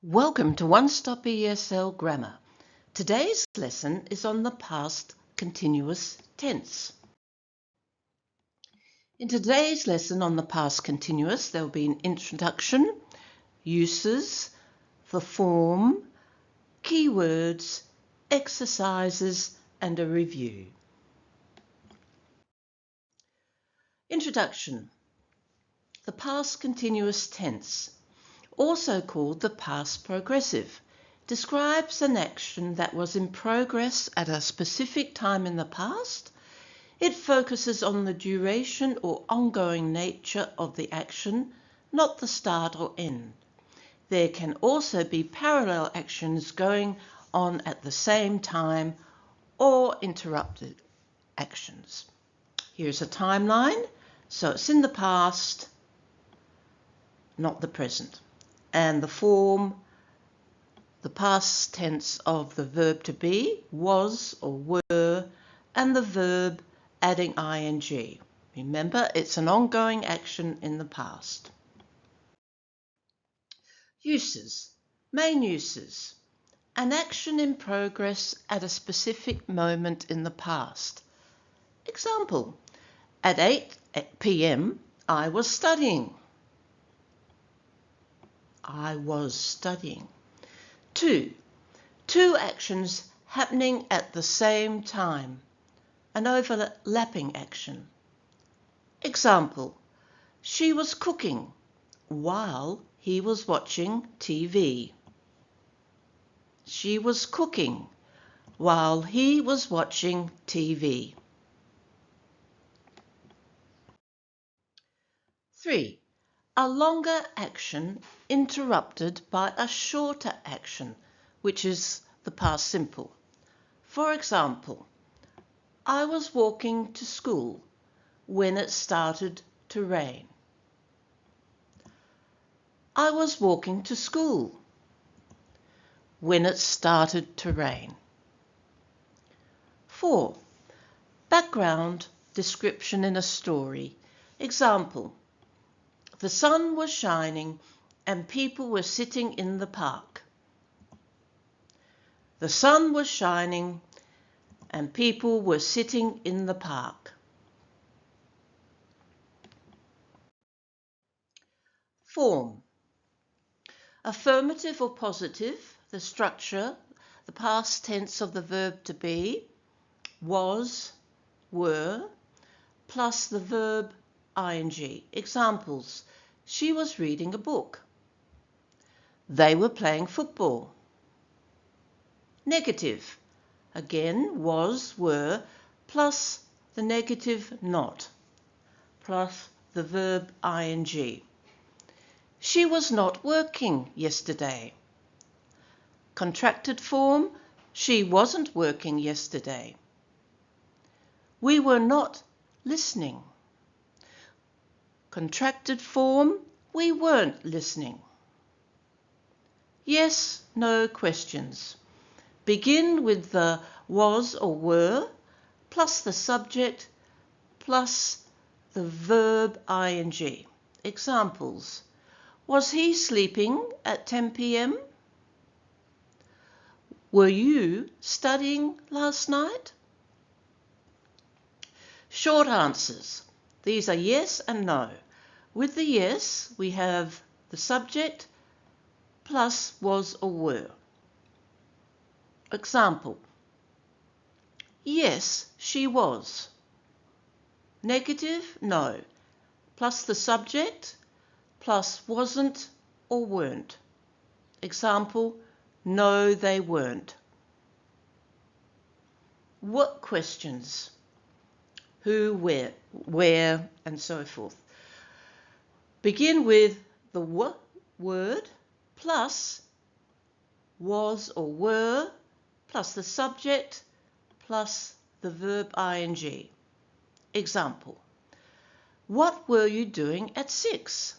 Welcome to One Stop ESL Grammar. Today's lesson is on the past continuous tense. In today's lesson on the past continuous, there will be an introduction, uses, the form, keywords, exercises, and a review. Introduction. The past continuous tense, also called the past progressive, describes an action that was in progress at a specific time in the past. It focuses on the duration or ongoing nature of the action, not the start or end. There can also be parallel actions going on at the same time or interrupted actions. Here's a timeline. So it's in the past, not the present. And the form, the past tense of the verb to be, was or were, and the verb adding ing. Remember, it's an ongoing action in the past. Uses. Main uses. An action in progress at a specific moment in the past. Example, at 8 p.m. I was studying. I was studying. 2. Two actions happening at the same time. An overlapping action. Example, she was cooking while he was watching TV. She was cooking while he was watching TV. 3. A longer action interrupted by a shorter action, which is the past simple. For example, I was walking to school when it started to rain. I was walking to school when it started to rain. 4. Background description in a story. Example, the sun was shining and people were sitting in the park. The sun was shining and people were sitting in the park. Form. Affirmative or positive, the structure, the past tense of the verb to be, was, were, plus the verb ing. Examples, she was reading a book. They were playing football. Negative, again, was, were, plus the negative not, plus the verb ing. She was not working yesterday. Contracted form, she wasn't working yesterday. We were not listening. Contracted form, we weren't listening. Yes, no questions. Begin with the was or were, plus the subject, plus the verb ing. Examples, was he sleeping at 10 p.m? Were you studying last night? Short answers. These are yes and no. With the yes, we have the subject plus was or were. Example, yes, she was. Negative, no, plus the subject, plus wasn't or weren't. Example, no, they weren't. What questions? Who, where, and so forth. Begin with the word plus was or were plus the subject plus the verb ing. Example, what were you doing at 6?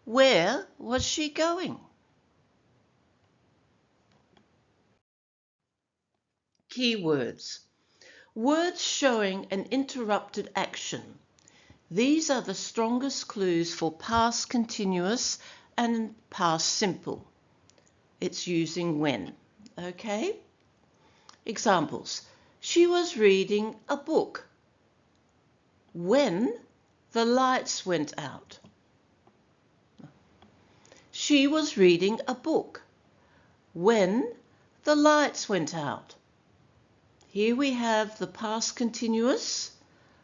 Where was she going? Keywords. Words showing an interrupted action. These are the strongest clues for past continuous and past simple. It's using when. Okay? Examples. She was reading a book when the lights went out. She was reading a book when the lights went out. Here we have the past continuous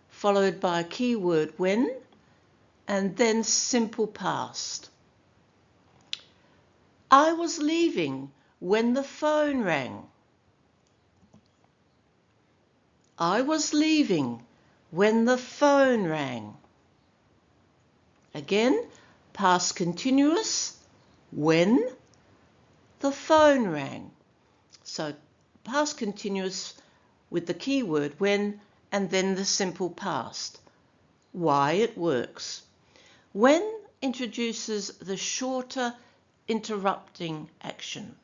followed by a keyword when and then simple past. I was leaving when the phone rang. I was leaving when the phone rang. Again, past continuous when the phone rang. So past continuous with the keyword when and then the simple past. Why it works. When introduces the shorter interrupting action.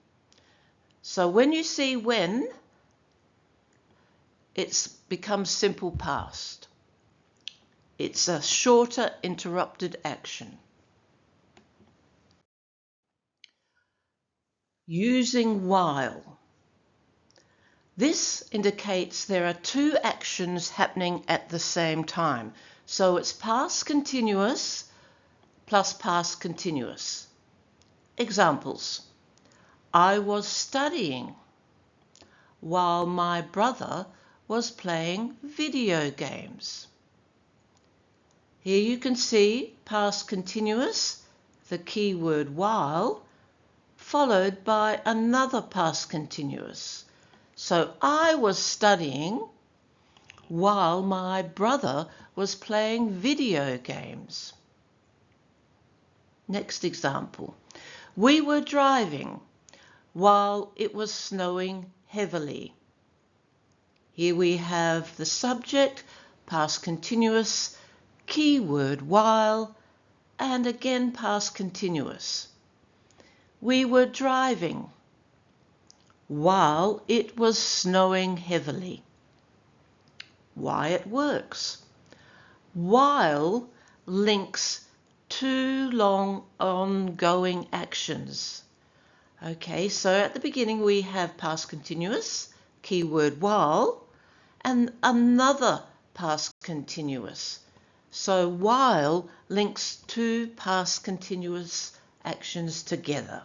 So when you see when, it becomes simple past. It's a shorter interrupted action. Using while. This indicates there are two actions happening at the same time. So it's past continuous plus past continuous. Examples. I was studying while my brother was playing video games. Here you can see past continuous, the keyword while, followed by another past continuous. So I was studying while my brother was playing video games. Next example. We were driving while it was snowing heavily. Here we have the subject, past continuous, keyword while, and again past continuous. We were driving while it was snowing heavily. Why it works. While links two long ongoing actions. Okay, so at the beginning we have past continuous, keyword while, and another past continuous. So while links two past continuous actions together.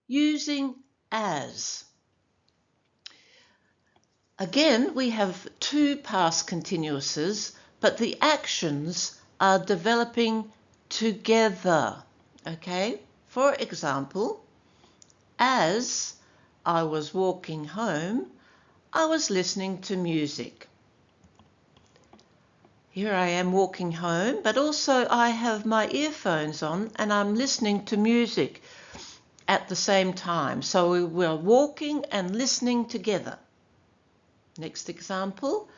Using as. Again, we have two past continuouses, but the actions are developing together. Okay? For example, as I was walking home, I was listening to music. Here I am walking home, but also I have my earphones on and I'm listening to music at the same time. So we're walking and listening together. Next example.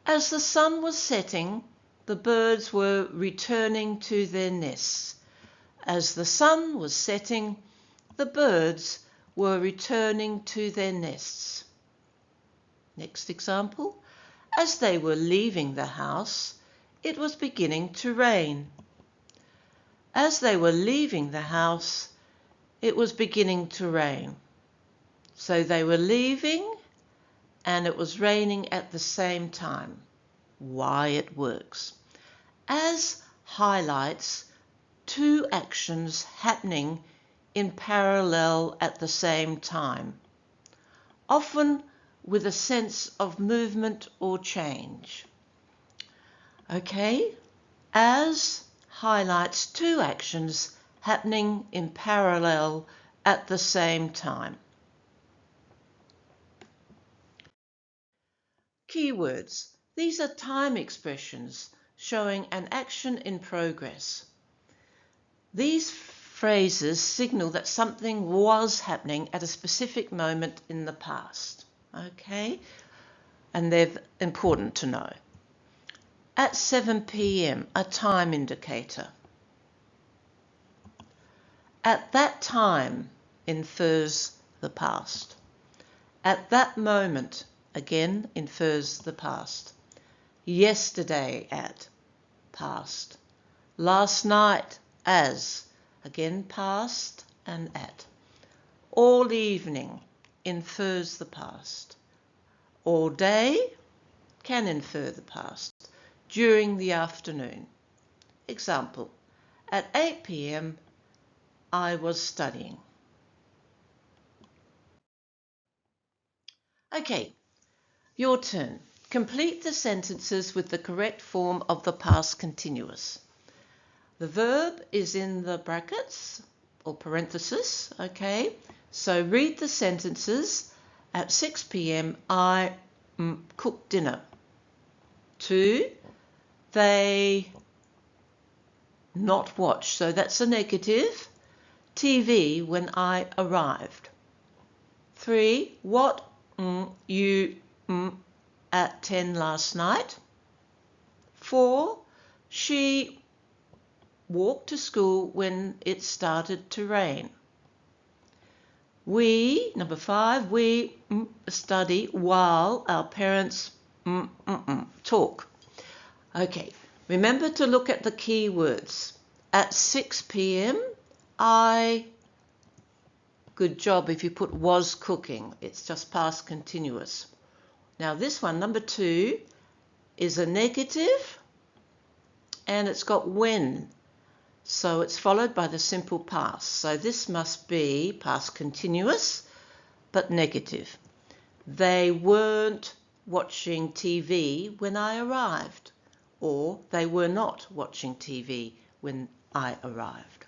As the sun was setting, the birds were returning to their nests. As the sun was setting, the birds were returning to their nests. Next example. As they were leaving the house, it was beginning to rain. As they were leaving the house, it was beginning to rain. So they were leaving and it was raining at the same time. Why it works. As highlights two actions happening in parallel at the same time, often with a sense of movement or change. Okay, as highlights two actions happening in parallel at the same time. Keywords. These are time expressions showing an action in progress. These phrases signal that something was happening at a specific moment in the past. Okay? And they're important to know. At 7 p.m, a time indicator. At that time infers the past. At that moment, again, infers the past. Yesterday at, past. Last night, as. Again, past and at. All evening infers the past. All day can infer the past. During the afternoon. Example, at 8 p.m. I was studying. Okay, your turn. Complete the sentences with the correct form of the past continuous. The verb is in the brackets or parenthesis, okay? So read the sentences. At 6 p.m. I cooked dinner. 2, they not watch, so that's a negative. TV when I arrived. 3, what you at 10 last night. 4, she walked to school when it started to rain. We, number 5, we study while our parents talk. Okay, remember to look at the key words. At 6 p.m. Good job if you put was cooking. It's just past continuous. Now this one, number 2, is a negative and it's got when. So it's followed by the simple past. So this must be past continuous but negative. They weren't watching TV when I arrived. Or they were not watching TV when I arrived.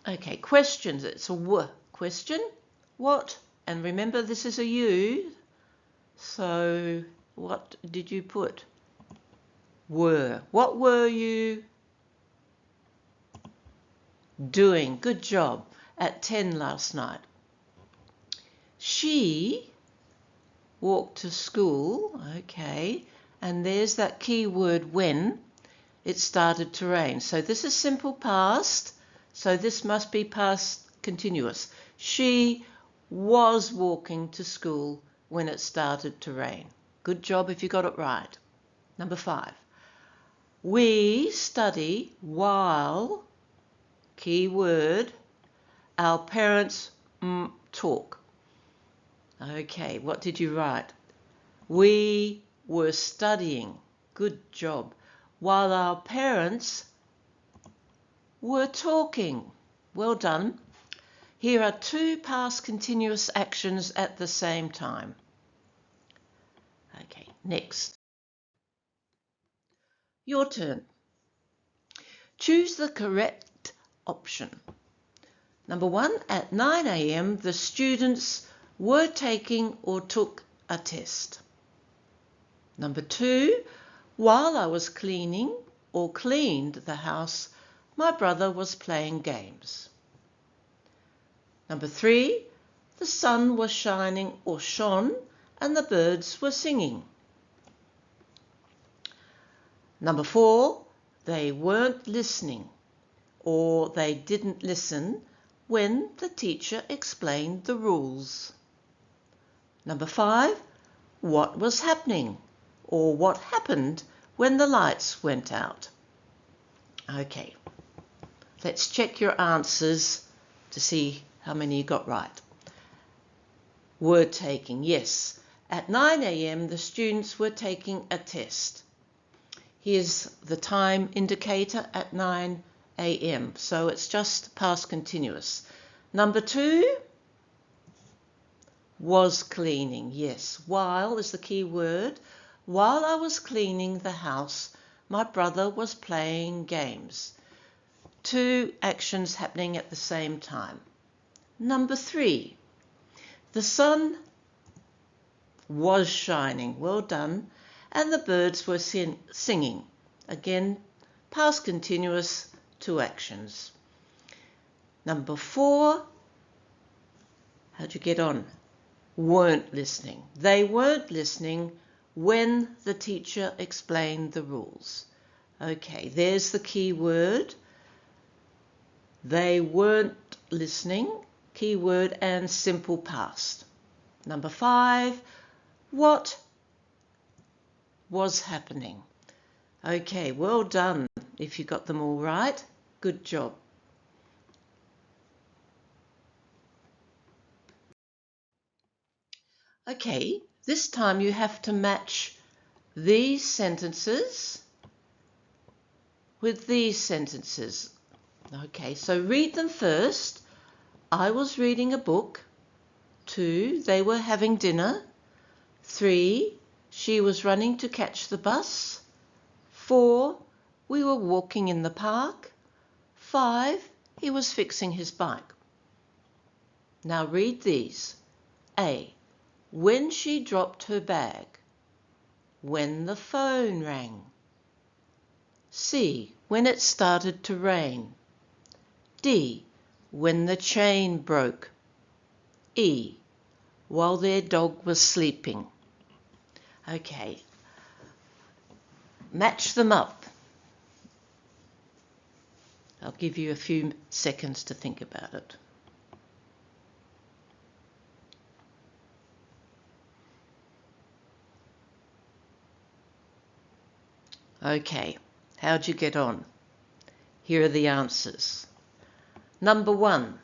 Okay, questions. It's a w question. What? And remember this is a you. So what did you put? Were. What were you doing? Good job. At 10 last night. She walked to school. Okay. And there's that key word when. It started to rain. So this is simple past. So this must be past continuous. She was walking to school when it started to rain. Good job if you got it right. Number 5. We study while, key word, our parents talk. Okay, what did you write? We were studying. Good job. While our parents were talking. Well done. Here are 2 past continuous actions at the same time. Okay, next. Your turn. Choose the correct option. Number 1, at 9 a.m. the students were taking or took a test. Number 2, while I was cleaning or cleaned the house, my brother was playing games. Number 3, the sun was shining or shone and the birds were singing. Number 4, they weren't listening or they didn't listen when the teacher explained the rules. Number 5, what was happening or what happened when the lights went out. Okay, let's check your answers to see how many you got right. Word taking, yes. At 9 a.m. the students were taking a test. Here's the time indicator at 9 a.m. So it's just past continuous. Number 2, was cleaning. Yes, while is the key word. While I was cleaning the house, my brother was playing games. 2 actions happening at the same time. Number 3, the sun was shining. Well done. And the birds were singing. Again, past continuous, 2 actions. Number 4, how'd you get on? Weren't listening. They weren't listening when the teacher explained the rules. Okay, there's the key word. They weren't listening, key word and simple past. Number 5, what was happening? Okay, well done if you got them all right. Good job. Okay, this time you have to match these sentences with these sentences. Okay, so read them first. I was reading a book. 2, they were having dinner. 3, she was running to catch the bus. 4, we were walking in the park. 5, he was fixing his bike. Now read these. A, when she dropped her bag. When the phone rang. C, when it started to rain. D, when the chain broke. E, while their dog was sleeping. Okay, match them up. I'll give you a few seconds to think about it. Okay, how'd you get on? Here are the answers. Number 1,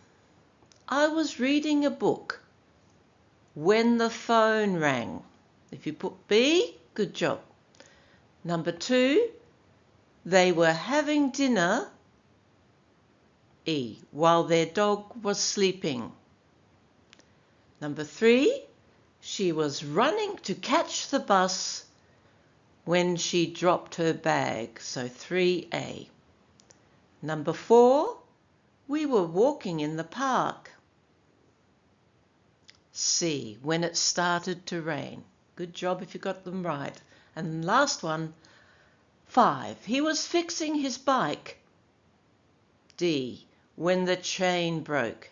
I was reading a book when the phone rang. If you put B, good job. Number 2, they were having dinner, E, while their dog was sleeping. Number 3, she was running to catch the bus when she dropped her bag, so 3A. Number 4, we were walking in the park. C, when it started to rain. Good job if you got them right. And last one, 5, he was fixing his bike. D, when the chain broke.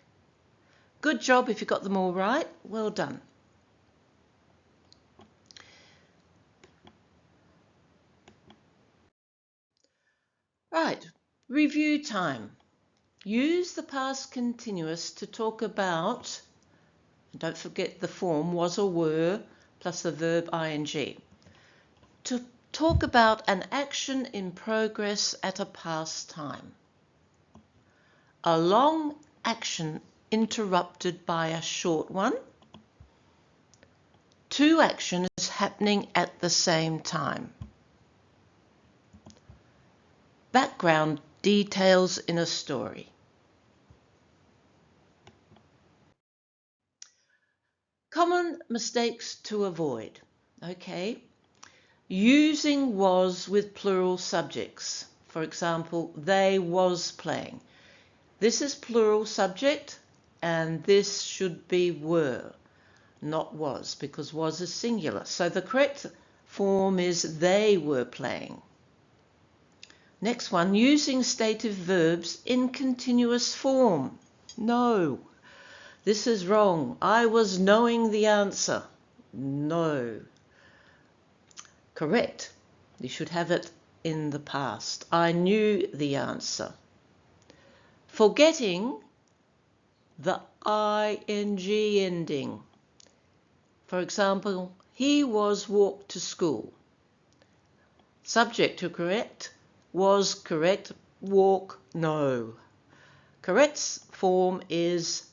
Good job if you got them all right. Well done. Right, review time. Use the past continuous to talk about, don't forget the form was or were plus the verb ing. To talk about an action in progress at a past time. A long action interrupted by a short one. 2 actions happening at the same time. Background details in a story. Common mistakes to avoid. Okay. Using was with plural subjects. For example, they was playing. This is plural subject and this should be were, not was, because was is singular. So the correct form is they were playing. Next one, using stative verbs in continuous form. No, this is wrong. I was knowing the answer. No. Correct. You should have it in the past. I knew the answer. Forgetting the ing ending. For example, he was walked to school. Subject to correct, was correct, walk, no. Correct form is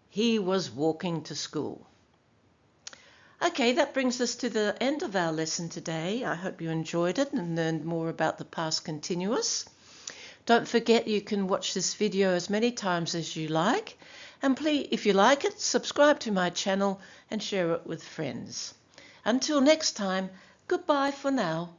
he was walking to school. Okay, that brings us to the end of our lesson today. I hope you enjoyed it and learned more about the past continuous. Don't forget you can watch this video as many times as you like. And please, if you like it, subscribe to my channel and share it with friends. Until next time, goodbye for now.